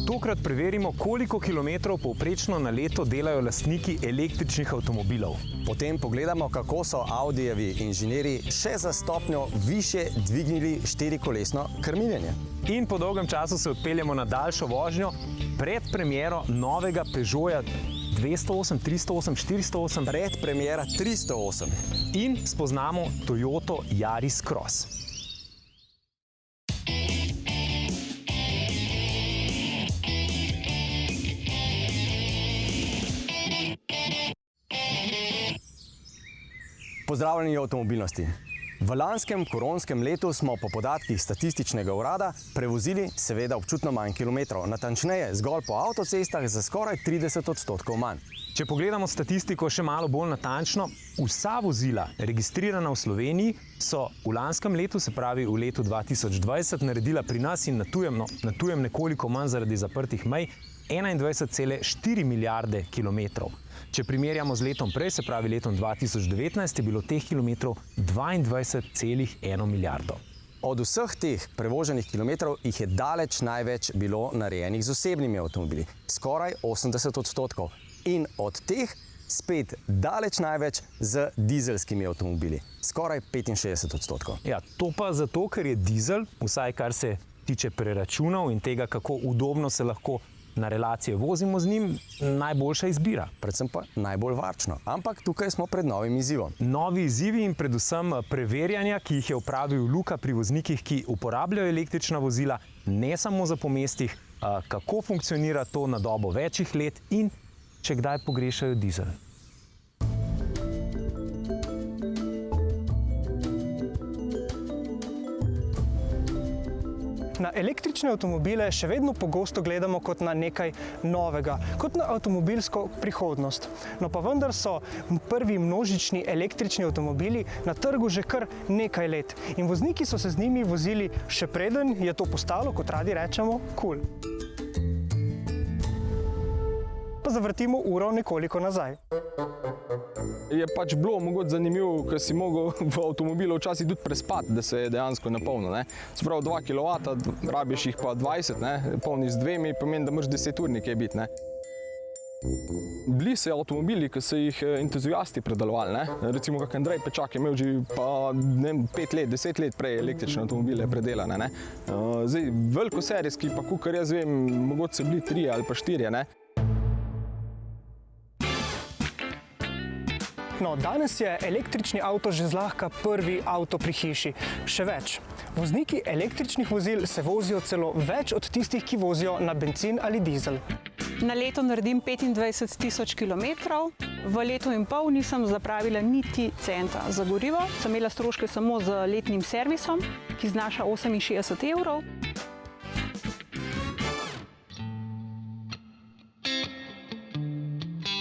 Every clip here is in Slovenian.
Tokrat preverimo, koliko kilometrov povprečno na leto delajo lastniki električnih avtomobilov. Potem pogledamo, kako so Audijevi inženirji še za stopnjo više dvignili štirikolesno krmiljenje. In po dolgem času se odpeljemo na daljšo vožnjo pred premiero novega Peugeota 208, 308, 408. Predpremiera 308. In spoznamo Toyoto Yaris Cross. Pozdravljeni v avtomobilnosti. V lanskem koronskem letu smo po podatkih statističnega urada prevozili seveda občutno manj kilometrov, natančneje zgolj po avtocestah za skoraj 30% manj. Če pogledamo statistiko še malo bolj natančno, vsa vozila registrirana v Sloveniji so v lanskem letu, se pravi v letu 2020, naredila pri nas in na tujem nekoliko manj zaradi zaprtih mej, 21,4 milijarde kilometrov. Če primerjamo z letom prej, se pravi letom 2019, je bilo teh kilometrov 22,1 milijardo. Od vseh teh prevoženih kilometrov jih je daleč največ bilo narejenih z osebnimi avtomobili, skoraj 80%. In od teh spet daleč največ z dizelskimi avtomobili, skoraj 65%. Ja, to pa zato, ker je dizel, vsaj kar se tiče preračunov in tega, kako udobno se lahko na relacije vozimo z njim, najboljša izbira. Predvsem pa najbolj varčno. Ampak tukaj smo pred novim izzivom. Novi izzivi in predvsem preverjanja, ki jih je opravil Luka pri voznikih, ki uporabljajo električna vozila, ne samo za po mestih, kako funkcionira to na dobo večjih let in če kdaj pogrešajo dizel. Na električne avtomobile še vedno pogosto gledamo kot na nekaj novega, kot na avtomobilsko prihodnost. No pa vendar so prvi množični električni avtomobili na trgu že kar nekaj let in vozniki so se z njimi vozili še preden je to postalo, kot radi rečemo, kul. Pa zavrtimo uro nekoliko nazaj. Je pač bilo mogoče zanimivo, ker si mogel v avtomobilu včasih tudi prespati, da se je dejansko napolnil. Se pravi 2 kW, rabiš jih pa 20, polniš z 2, pomeni, da moraš 10 ur nekje biti. Bili so avtomobili, ki so jih entuziasti predelovali. Recimo kak Andrej Pečak je imel že pa 5 let, 10 let prej električne avtomobile predelane. Zdaj, velikoserijski, pa kakor jaz vem, mogoče so bili 3 ali pa 4. No, danes je električni avto že zlahka prvi avto pri hiši. Še več, vozniki električnih vozil se vozijo celo več od tistih, ki vozijo na bencin ali dizel. Na leto naredim 25.000 kilometrov, v letu in pol nisem zapravila niti centa za gorivo. Sem imela stroške samo z letnim servisom, ki znaša 68 evrov.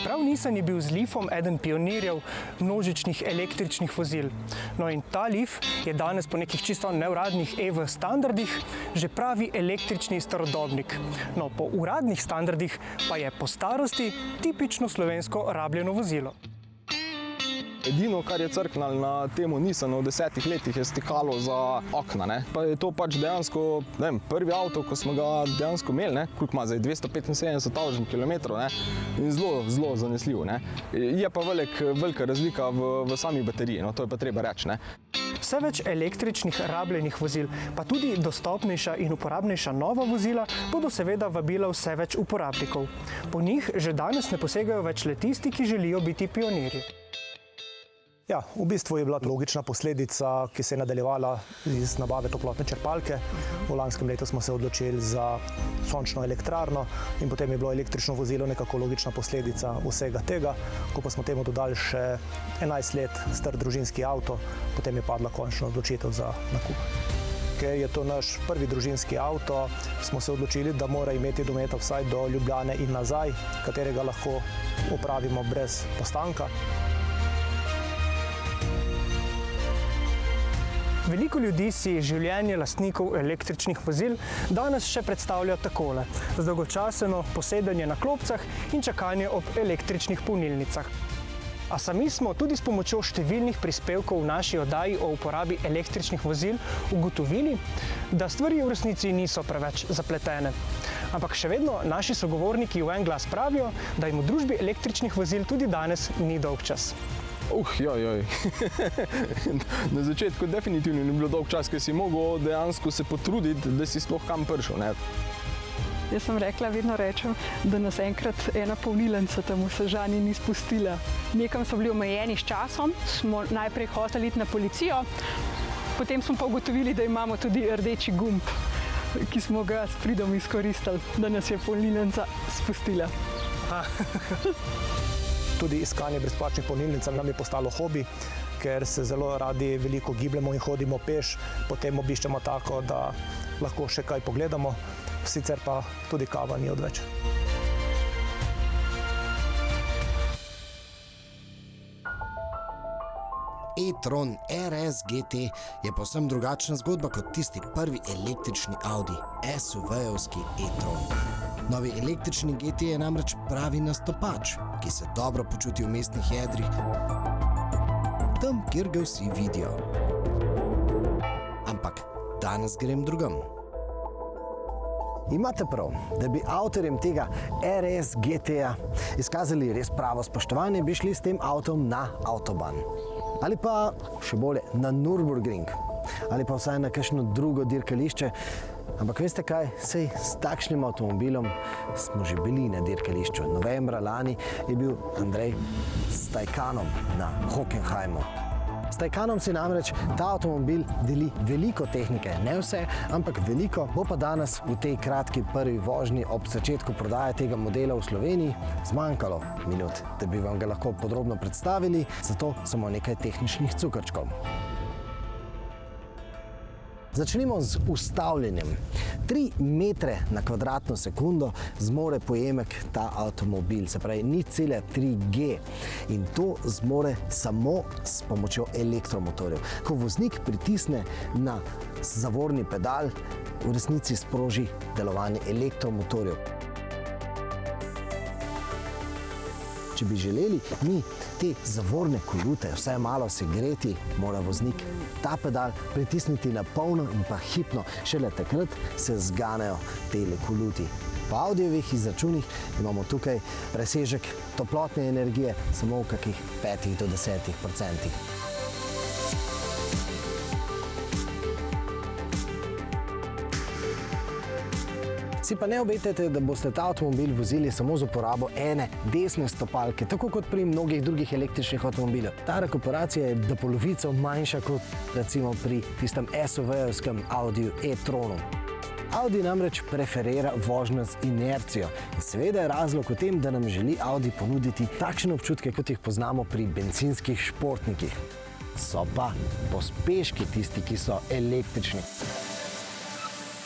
Prav Nissan je bil z Leafom eden pionirjev množičnih električnih vozil. No in ta Leaf je danes po nekih čisto neuradnih EV standardih že pravi električni starodobnik. No, po uradnih standardih pa je po starosti tipično slovensko rabljeno vozilo. Edino, kar je crknalo na temu Nissanu v 10 letih, je stikalo za okna. Pa je to pač dejansko prvi avto, ko smo ga dejansko imeli, koliko ima zdaj, 275.000 kilometrov, in zelo zanesljiv. Je pa velika razlika v sami bateriji, to je pa treba reči. Vse več električnih rabljenih vozil, pa tudi dostopnejša in uporabnejša nova vozila bodo seveda vabila vse več uporabnikov. Po njih že danes ne posegajo več le tisti, ki želijo biti pionirji. Ja, v bistvu je bila logična posledica, ki se je nadaljevala iz nabave toplotne črpalke. V lanskem letu smo se odločili za sončno elektrarno in potem je bilo električno vozilo nekako logična posledica vsega tega. Ko pa smo temu dodali še 11 let star družinski avto, potem je padla končna odločitev za nakup. Ker je to naš prvi družinski avto, smo se odločili, da mora imeti dometa vsaj do Ljubljane in nazaj, katerega lahko opravimo brez postanka. Veliko ljudi si življenje lastnikov električnih vozil danes še predstavlja takole, z dolgočaseno posedanje na klopcah in čakanje ob električnih polnilnicah. A sami smo tudi s pomočjo številnih prispevkov v naši oddaji o uporabi električnih vozil ugotovili, da stvari v resnici niso preveč zapletene. Ampak še vedno naši sogovorniki v en glas pravijo, da jim v družbi električnih vozil tudi danes ni dolgčas. Joj. Na začetku definitivno ni bilo dolg čas, ker si mogel dejansko se potruditi, da si sploh kam prišel, ne. Jaz sem rekla, vedno rečem, da nas enkrat ena polnilnica tam v Sežani ni spustila. Nekam so bili omejeni s časom, smo najprej hoteli iti na policijo, potem smo pa ugotovili, da imamo tudi rdeči gumb, ki smo ga s pridom izkoristili, da nas je polnilnica spustila. Tudi iskanje brezplačnih polnilnic nam je postalo hobi, ker se zelo radi veliko gibljemo in hodimo peš, potem obiščemo tako, da lahko še kaj pogledamo, sicer pa tudi kava ni odveč. e-tron RS GT je povsem drugačna zgodba kot tisti prvi električni Audi, SUV-evski e-tron. Novi električni GT je namreč pravi nastopač, ki se dobro počuti v mestnih jedrih, tam, kjer ga vsi vidijo. Ampak danes grem drugam. Imate prav, da bi avtorjem tega RS GT-ja izkazali res pravo spoštovanje, bi šli s tem avtom na avtoban. Ali pa, še bolje, na Nürburgring. Ali pa vsaj na kakšno drugo dirkališče. Ampak veste kaj, sej s takšnim avtomobilom smo že bili na dirkališču. Novembra lani je bil Andrej s Taycanom na Hockenheimu. S Taycanom si namreč ta avtomobil deli veliko tehnike, ne vse, ampak veliko. Bo pa danes v tej kratki prvi vožnji ob začetku prodaje tega modela v Sloveniji zmanjkalo minut, da bi vam ga lahko podrobno predstavili, zato samo nekaj tehničnih cukrčkov. Začnimo z ustavljanjem. 3 metre na kvadratno sekundo zmore pojemek ta avtomobil, se pravi 0,3G. In to zmore samo s pomočjo elektromotorjev. Ko voznik pritisne na zavorni pedal, v resnici sproži delovanje elektromotorjev. Če bi želeli mi te zavorne kolute vsaj malo segreti, mora voznik ta pedal pritisniti na polno in pa hipno. Šele takrat se zganejo tele koluti. Po Audijevih izračunih imamo tukaj presežek toplotne energije samo v kakih 5 do 10%. Si pa ne obetajte, da boste ta avtomobil vozili samo z uporabo ene desne stopalke, tako kot pri mnogih drugih električnih avtomobilov. Ta rekuperacija je do polovico manjša kot recimo pri tistem SUV-evskem Audiju e-tronu. Audi namreč preferira vožnjo z inercijo. In seveda je razlog v tem, da nam želi Audi ponuditi takšne občutke, kot jih poznamo pri bencinskih športnikih. So pa pospeški tisti, ki so električni.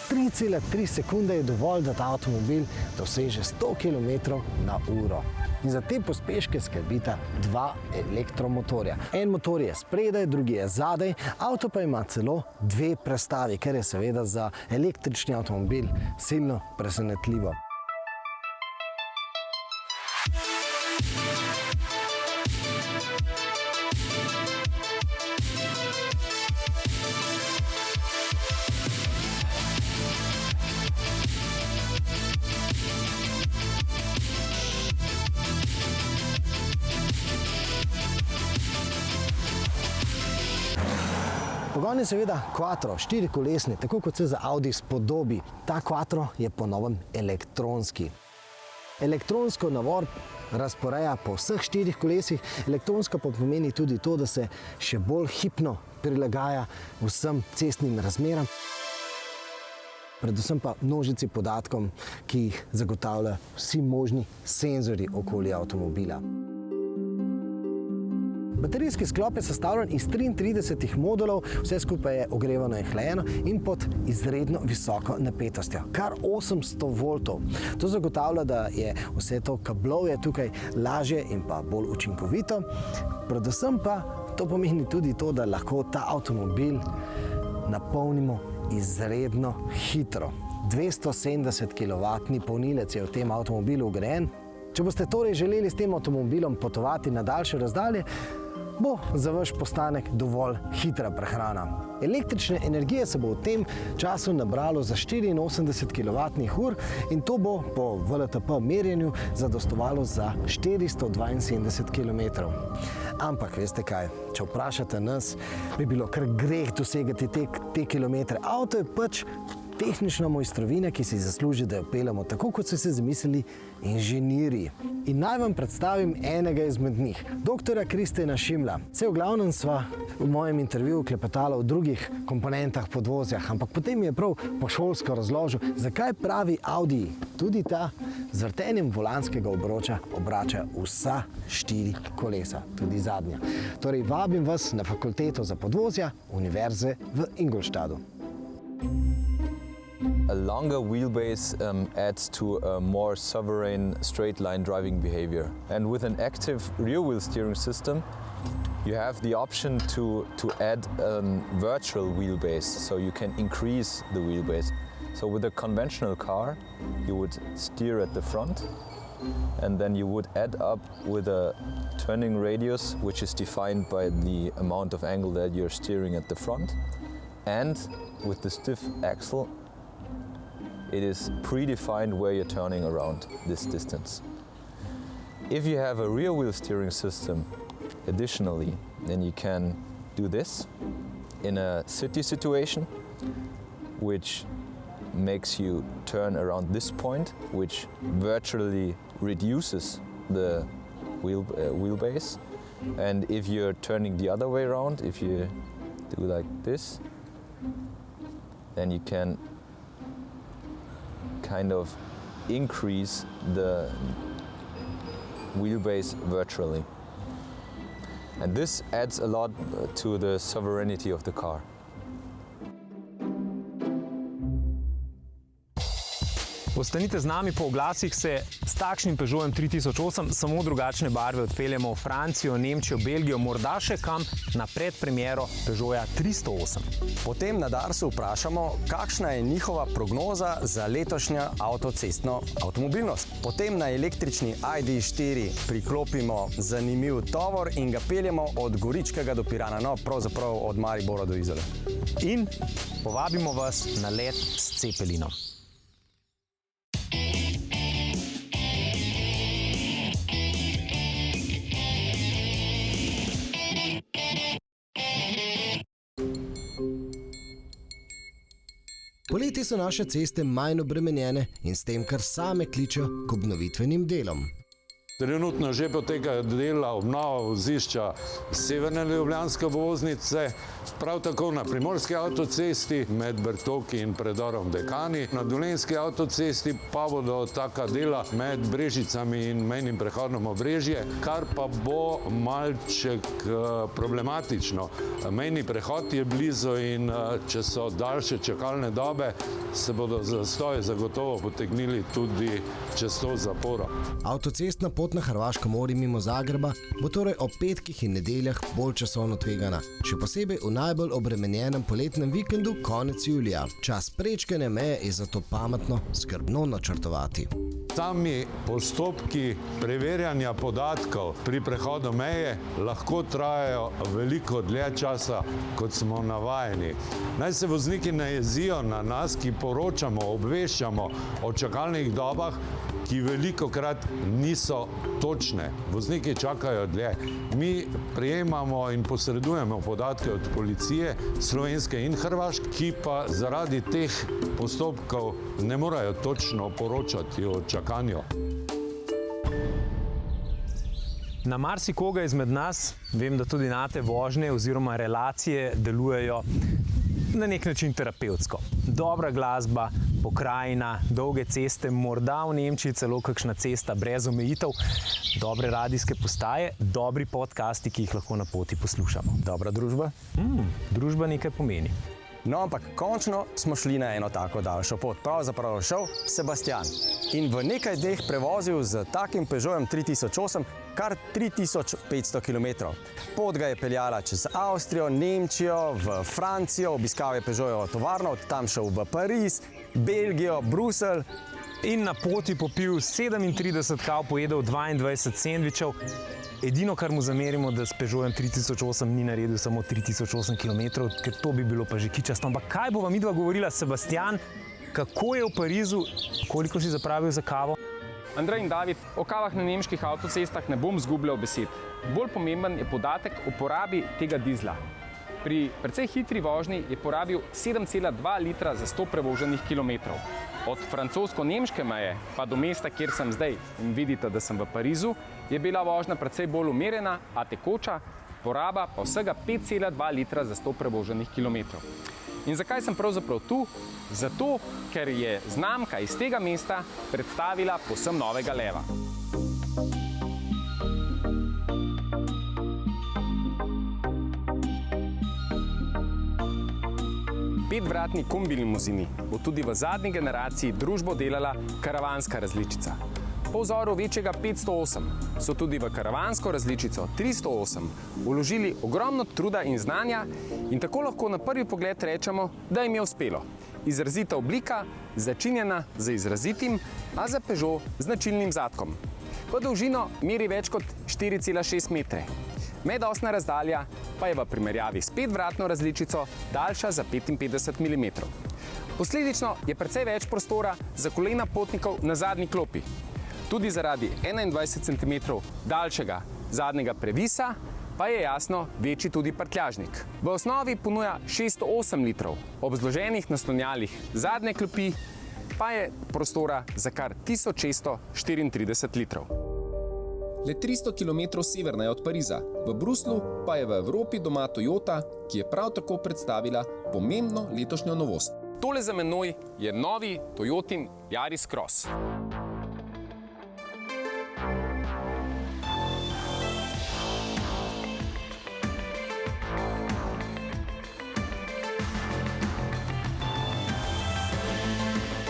3,3 sekunde je dovolj, da ta avtomobil doseže 100 km/h. In za te pospeške skrbita 2 elektromotorja. En motor je spredaj, drugi je zadaj, avto pa ima celo 2 prestavi, kar je seveda za električni avtomobil silno presenetljivo. Pogon je seveda quattro, 4-kolesni, tako kot se za Audi spodobi. Ta quattro je po novem elektronski. Elektronsko navor razporeja po vseh 4 kolesih, elektronsko pa pomeni tudi to, da se še bolj hipno prilagaja vsem cestnim razmeram, predvsem pa množici podatkom, ki jih zagotavljajo vsi možni senzorji okoli avtomobila. Baterijski sklop je sestavljen iz 33 modulov, vse skupaj je ogrevano in hlajeno in pod izredno visoko napetostjo, kar 800 voltov. To zagotavlja, da je vse to kablovje tukaj lažje in pa bolj učinkovito. Predvsem pa to pomeni tudi to, da lahko ta avtomobil napolnimo izredno hitro. 270 kW polnilec je v tem avtomobilu vgrajen. Če boste torej želeli s tem avtomobilom potovati na daljše razdalje, bo za vaš postanek dovolj hitra prehrana. Električne energije se bo v tem času nabralo za 84 kWh in to bo po WLTP merjenju zadostovalo za 472 km. Ampak veste kaj, če vprašate nas, bi bilo kar greh dosegati te kilometre. Avto je pač tehnična mojstrovina, ki si zasluži, da jo peljemo tako, kot so se zamislili inženirji. In naj vam predstavim enega izmed njih, doktorja Kristjana Šimla. Saj v glavnem sva v mojem intervjuju klepetala o drugih komponentah podvozjah, ampak potem mi je prav po šolsko razložil, zakaj pravi Audi, tudi ta z vrtenjem volanskega obroča obrača vsa 4 kolesa, tudi zadnja. Torej vabim vas na fakulteto za podvozja Univerze v Ingolstadtu. A longer wheelbase adds to a more sovereign straight-line driving behavior. And with an active rear-wheel steering system, you have the option to add a virtual wheelbase, so you can increase the wheelbase. So with a conventional car, you would steer at the front, and then you would add up with a turning radius, which is defined by the amount of angle that you're steering at the front. And with the stiff axle, it is predefined where you're turning around this distance. If you have a rear wheel steering system additionally, then you can do this in a city situation, which makes you turn around this point, which virtually reduces the wheelbase. And if you're turning the other way around, if you do like this, then you can kind of increase the wheelbase virtually. And this adds a lot to the sovereignty of the car. Ostanite z nami, po oglasih se s takšnim Peugeotom 3008 samo drugačne barve odpeljemo v Francijo, Nemčijo, Belgijo, morda še kam na predpremiero Peugeota 308. Potem na Darsu vprašamo, kakšna je njihova prognoza za letošnjo avtocestno avtomobilnost. Potem na električni ID.4 priklopimo zanimiv tovor in ga peljemo od Goričkega do Pirana, no pravzaprav od Maribora do Izole. In povabimo vas na let s Cepelinom. Poleti so naše ceste manj obremenjene in s tem kar same kličejo k obnovitvenim delom. Trenutno že potekajo dela obnova vozišča severne ljubljanske obvoznice, prav tako na primorski avtocesti med Bertoki in predorom Dekani. Na dolenjski avtocesti pa bodo taka dela med Brežicami in mejnim prehodom Obrežje, kar pa bo malček problematično. Mejni prehod je blizu in če so daljše čakalne dobe, se bodo zastoji zagotovo potegnili tudi čez to zaporo. Avtocestna pot na Hrvaško morje mimo Zagreba bo torej ob petkih in nedeljah bolj časovno tvegana, še posebej v najbolj obremenjenem poletnem vikendu konec julija. Čas prečkanja meje je zato pametno skrbno načrtovati. Sami postopki preverjanja podatkov pri prehodu meje lahko trajajo veliko dlje časa, kot smo navajeni. Naj se vozniki ne jezijo na nas, ki poročamo, obveščamo o čakalnih dobah, ki velikokrat niso točne. Vozniki čakajo dlje. Mi prejemamo in posredujemo podatke od policije, slovenske in hrvaške, ki pa zaradi teh postopkov ne morejo točno poročati o čakanju. Na marsikoga izmed nas, vem, da tudi na te vožnje oziroma relacije delujejo na nek način terapevtsko. Dobra glasba, pokrajina, dolge ceste, morda v Nemčiji celo kakšna cesta brez omejitev, dobre radijske postaje, dobri podcasti, ki jih lahko na poti poslušamo. Dobra družba? Družba nekaj pomeni. No, ampak končno smo šli na eno tako daljšo pot. Pravzaprav šel Sebastian in v nekaj dneh prevozil z takim Peugeotom 3008 kar 3500 km. Pot ga je peljala čez Avstrijo, Nemčijo, v Francijo, obiskal je Peugeotovo tovarno, od tam šel v Pariz, Belgijo, Bruselj in na poti popil 37 kav, pojedel 22 sendvičev. Edino, kar mu zamerimo, da s Peugeotom 3008 ni naredil samo 3008 km, ker to bi bilo pa že kičasto. Ampak kaj bova midva govorila, Sebastian, kako je v Parizu, koliko si zapravil za kavo? Andrej in David, o kavah na nemških avtocestah ne bom zgubljal besed. Bolj pomemben je podatek o porabi tega dizla. Pri precej hitri vožnji je porabil 7,2 litra za 100 prevoženih kilometrov. Od francosko-nemške meje pa do mesta, kjer sem zdaj, in vidite, da sem v Parizu, je bila vožnja precej bolj umirjena, a tekoča, poraba pa vsega 5,2 litra za 100 prevoženih kilometrov. In zakaj sem pravzaprav tu? Zato, ker je znamka iz tega mesta predstavila povsem novega leva. Petvratni kombi limuzini bo tudi v zadnji generaciji družbo delala karavanska različica. Po vzoru večjega 508 so tudi v karavansko različico 308 vložili ogromno truda in znanja in tako lahko na prvi pogled rečemo, da jim je uspelo. Izrazita oblika, začinjena z izrazitim, a za Peugeot značilnim zadkom. V dolžino meri več kot 4,6 metre. Medosna razdalja pa je v primerjavi s petvratno različico daljša za 55 mm. Posledično je precej več prostora za kolena potnikov na zadnji klopi. Tudi zaradi 21 cm daljšega zadnjega previsa pa je jasno večji tudi prtljažnik. V osnovi ponuja 608 litrov, ob zloženih naslonjalih zadnje klopi pa je prostora za kar 1634 litrov. Le 300 km severna je od Pariza, v Bruslu pa je v Evropi doma Toyota, ki je prav tako predstavila pomembno letošnjo novost. Tole za menoj je novi Toyotin Yaris Cross.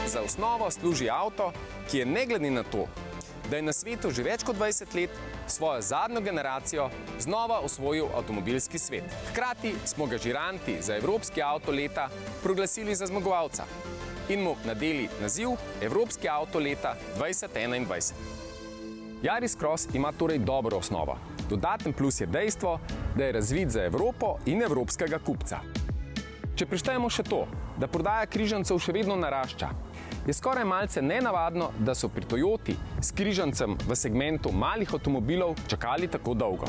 Za osnovo služi avto, ki je ne glede na to, da je na svetu že več kot 20 let, svojo zadnjo generacijo znova osvojil avtomobilski svet. Hkrati smo ga žiranti za Evropski avto leta proglasili za zmagovalca in mu nadeli naziv Evropski avto leta 2021. Yaris Cross ima torej dobro osnovo. Dodaten plus je dejstvo, da je razvit za Evropo in evropskega kupca. Če prištejemo še to, da prodaja križancev še vedno narašča, je skoraj malce nenavadno, da so pri Toyoti s križancem v segmentu malih avtomobilov čakali tako dolgo.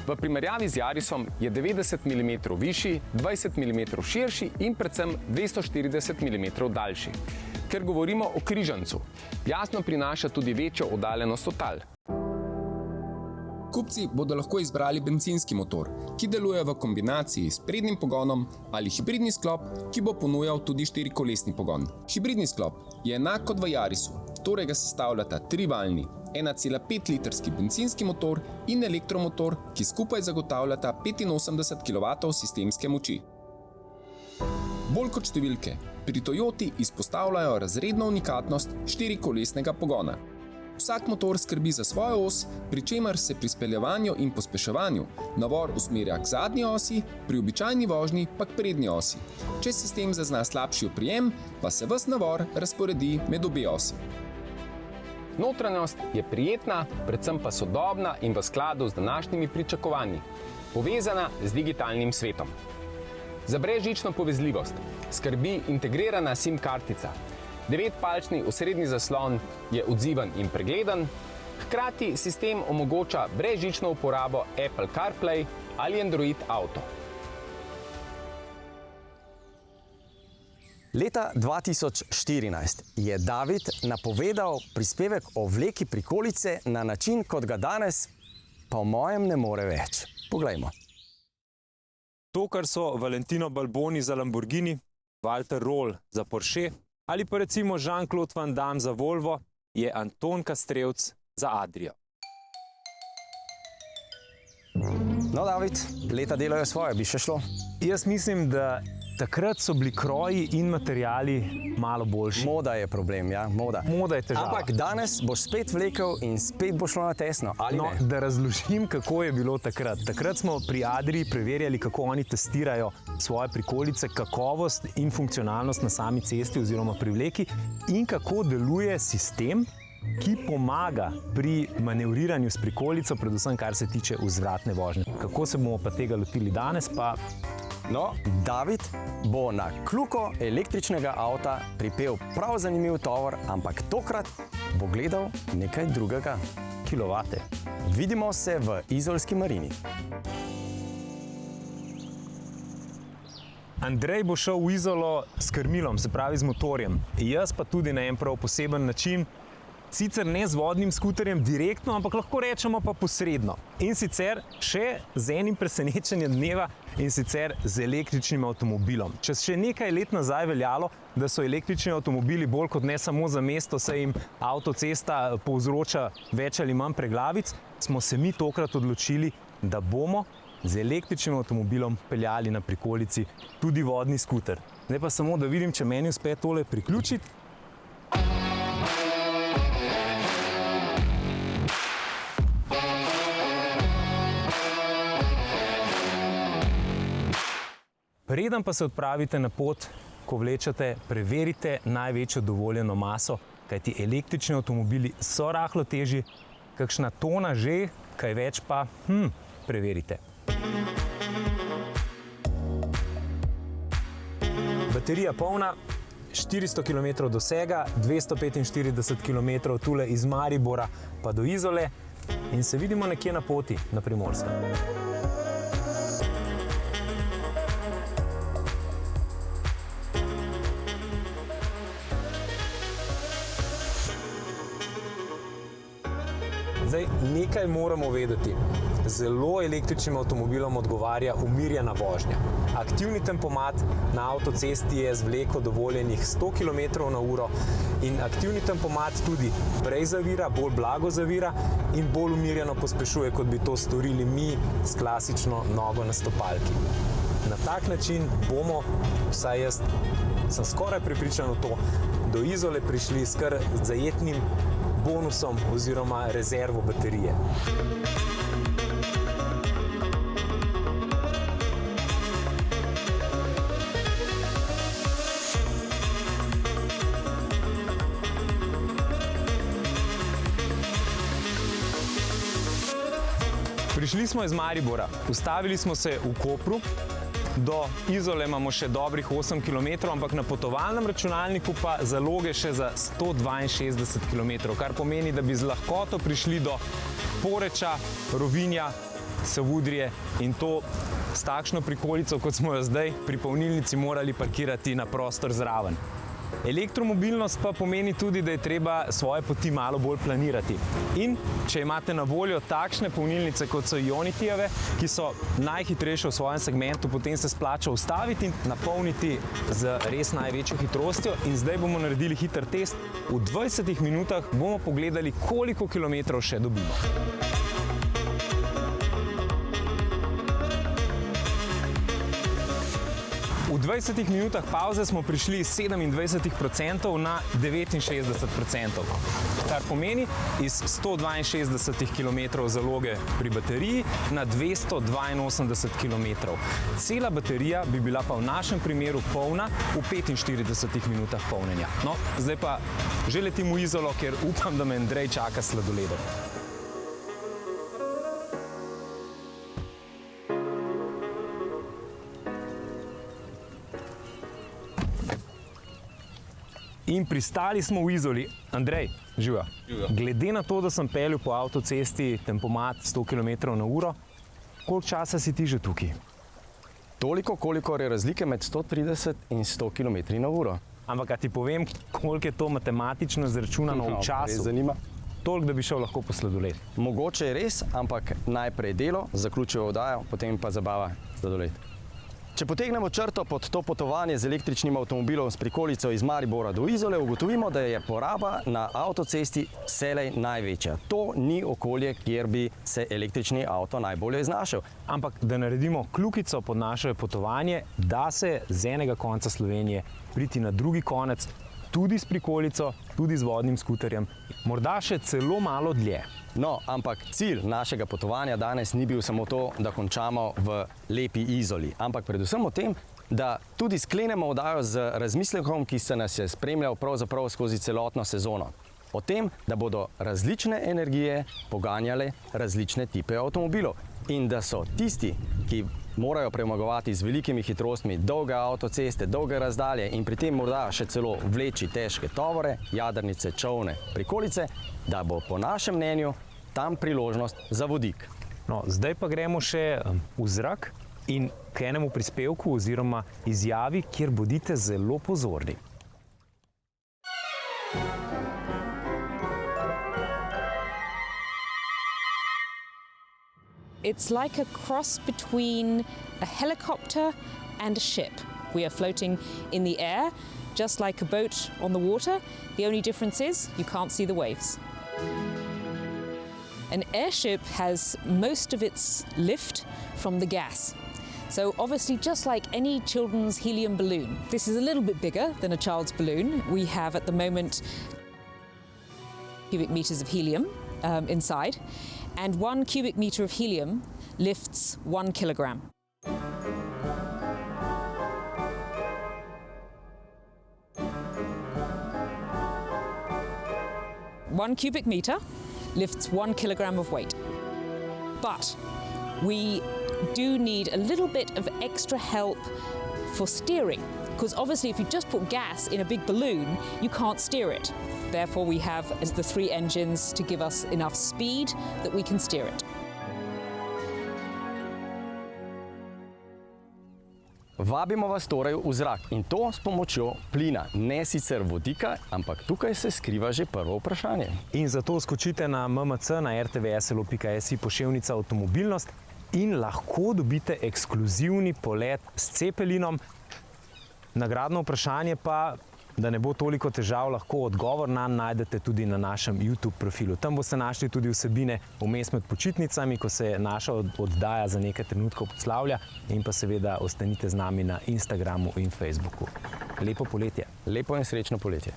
V primerjavi z Yarisom je 90 mm višji, 20 mm širši in predvsem 240 mm daljši. Ker govorimo o križancu, jasno prinaša tudi večjo oddaljenost od tal. Kupci bodo lahko izbrali bencinski motor, ki deluje v kombinaciji s prednjim pogonom, ali hibridni sklop, ki bo ponujal tudi štirikolesni pogon. Hibridni sklop je enak kot v Yarisu, torej ga sestavljata trivaljni 1,5 litrski bencinski motor in elektromotor, ki skupaj zagotavljata 85 kW sistemske moči. Bolj kot številke, pri Toyoti izpostavljajo razredno unikatnost štirikolesnega pogona. Vsak motor skrbi za svojo os, pri čemer se pri speljevanju in pospeševanju navor usmerja k zadnji osi, pri običajni vožnji pa k prednji osi. Če sistem zazna slabši oprijem, pa se ves navor razporedi med obe osi. Notranjost je prijetna, predvsem pa sodobna in v skladu z današnjimi pričakovanji, povezana z digitalnim svetom. Za brezžično povezljivost skrbi integrirana SIM kartica. 9-palčni osrednji zaslon je odziven in pregleden, hkrati sistem omogoča brezžično uporabo Apple CarPlay ali Android Auto. Leta 2014 je David napovedal prispevek o vleki prikolice na način, kot ga danes pa v mojem ne more več. Poglejmo. To, kar so Valentino Balboni za Lamborghini, Walter Roll za Porsche ali pa recimo Jean-Claude Van Damme za Volvo, je Anton Kastrevc za Adrio. No, David, leta delajo svoje, bi še šlo? Jaz mislim, da Takrat so bili kroji in materiali malo boljši. Moda je problem, ja, moda. Moda je težava. Ampak danes boš spet vlekel in spet bo šlo na tesno, ali No, ne? da razložim, kako je bilo takrat. Takrat smo pri Adrii preverjali, kako oni testirajo svoje prikolice, kakovost in funkcionalnost na sami cesti oziroma pri vleki in kako deluje sistem, ki pomaga pri manevriranju s prikolico, predvsem kar se tiče vzvratne vožnje. Kako se bomo pa tega lotili danes, pa No, David bo na kljuko električnega avta pripel prav zanimiv tovor, ampak tokrat bo gledal nekaj drugega. kilovate. Vidimo se v Izolski marini. Andrej bo šel v Izolo s krmilom, se pravi z motorjem. Jaz pa tudi na en prav poseben način, sicer ne z vodnim skuterjem direktno, ampak lahko rečemo pa posredno. In sicer še z enim presenečenjem dneva, in sicer z električnim avtomobilom. Če še nekaj let nazaj veljalo, da so električni avtomobili bolj kot ne samo za mesto, saj jim avtocesta povzroča več ali manj preglavic, smo se mi tokrat odločili, da bomo z električnim avtomobilom peljali na prikolici tudi vodni skuter. Zdaj pa samo, da vidim, če meni uspe tole priključiti. Preden pa se odpravite na pot, ko vlečete, preverite največjo dovoljeno maso, kajti električni avtomobili so rahlo težji, kakšna tona že, kaj več pa, preverite. Baterija polna, 400 km dosega, 245 km tule iz Maribora pa do Izole in se vidimo nekje na poti na Primorskem. Zdaj, nekaj moramo vedeti. Zelo električnim avtomobilom odgovarja umirjena vožnja. Aktivni tempomat na avtocesti je z vleko dovoljenih 100 km/h in aktivni tempomat tudi prej zavira, bolj blago zavira in bolj umirjeno pospešuje, kot bi to storili mi s klasično nogo na stopalki. Na tak način bomo, vsaj jaz sem skoraj prepričan v to, do Izole prišli s kar zajetnim bonusom oziroma rezervo baterije. Prišli smo iz Maribora, ustavili smo se v Kopru, do Izole imamo še dobrih 8 km, ampak na potovalnem računalniku pa zaloge še za 162 km, kar pomeni, da bi z lahkoto prišli do Poreča, Rovinja, Savudrije in to s takšno prikolico, kot smo jo zdaj pri polnilnici morali parkirati na prostor zraven. Elektromobilnost pa pomeni tudi, da je treba svoje poti malo bolj planirati. In če imate na voljo takšne polnilnice, kot so Ionitijeve, ki so najhitrejše v svojem segmentu, potem se splača ustaviti in napolniti z res največjo hitrostjo. In zdaj bomo naredili hiter test. V 20 minutah bomo pogledali, koliko kilometrov še dobimo. V 20 minutah pauze smo prišli iz 27% na 69%, kar pomeni iz 162 km zaloge pri bateriji na 282 km. Cela baterija bi bila pa v našem primeru polna v 45 minutah polnjenja. No, zdaj pa že letim v Izolo, ker upam, da me Andrej čaka s sladoledom. In pristali smo v Izoli. Andrej, živa. Glede na to, da sem peljal po avtocesti tempomat 100 km/h, koliko časa si ti že tukaj? Toliko, kolikor je razlike med 130 in 100 km/h. Ampak, a ti povem, koliko je to matematično izračunano v času? Zanima. Toliko, da bi šel lahko po sladoled. Mogoče je res, ampak najprej delo, zaključijo oddajo, potem pa zabava sladoled. Če potegnemo črto pod to potovanje z električnim avtomobilom s prikolico iz Maribora do Izole, ugotovimo, da je poraba na avtocesti vselej največja. To ni okolje, kjer bi se električni avto najbolje znašel. Ampak da naredimo kljukico pod naše potovanje, da se z enega konca Slovenije priti na drugi konec, tudi s prikolico, tudi z vodnim skuterjem, morda še celo malo dlje. No, ampak cilj našega potovanja danes ni bil samo to, da končamo v lepi Izoli, ampak predvsem o tem, da tudi sklenemo oddajo z razmislekom, ki se nas je spremljal pravzaprav skozi celotno sezono. O tem, da bodo različne energije poganjale različne tipe avtomobilov in da so tisti, ki morajo premagovati z velikimi hitrostmi dolge avtoceste, dolge razdalje in pri tem morda še celo vleči težke tovore, jadrnice, čolne, prikolice, da bo po našem mnenju tam priložnost za vodik. No, zdaj pa gremo še v zrak in k enemu prispevku oziroma izjavi, kjer bodite zelo pozorni. It's like a cross between a helicopter and a ship. We are floating in the air, just like a boat on the water. The only difference is you can't see the waves. An airship has most of its lift from the gas. So obviously, just like any children's helium balloon, this is a little bit bigger than a child's balloon. We have at the moment cubic meters of helium inside. And 1 cubic meter of helium lifts 1 kilogram. One cubic meter lifts 1 kilogram of weight. But we do need a little bit of extra help for steering, because obviously if you just put gas in a big balloon, you can't steer it. Therefore, we have the 3 engines to give us enough speed that we can steer it. Vabimo vas torej v zrak in to s pomočjo plina, ne sicer vodika, ampak tukaj se skriva že prvo vprašanje. In zato skočite na MMC, na rtvslo.si poševnica avtomobilnost in lahko dobite ekskluzivni polet s cepelinom. Nagradno vprašanje pa, da ne bo toliko težav, lahko odgovor nanj najdete tudi na našem YouTube profilu. Tam boste našli tudi vsebine vmes med počitnicami, ko se naša oddaja za nekaj trenutkov poslavlja, in pa seveda ostanite z nami na Instagramu in Facebooku. Lepo poletje. Lepo in srečno poletje.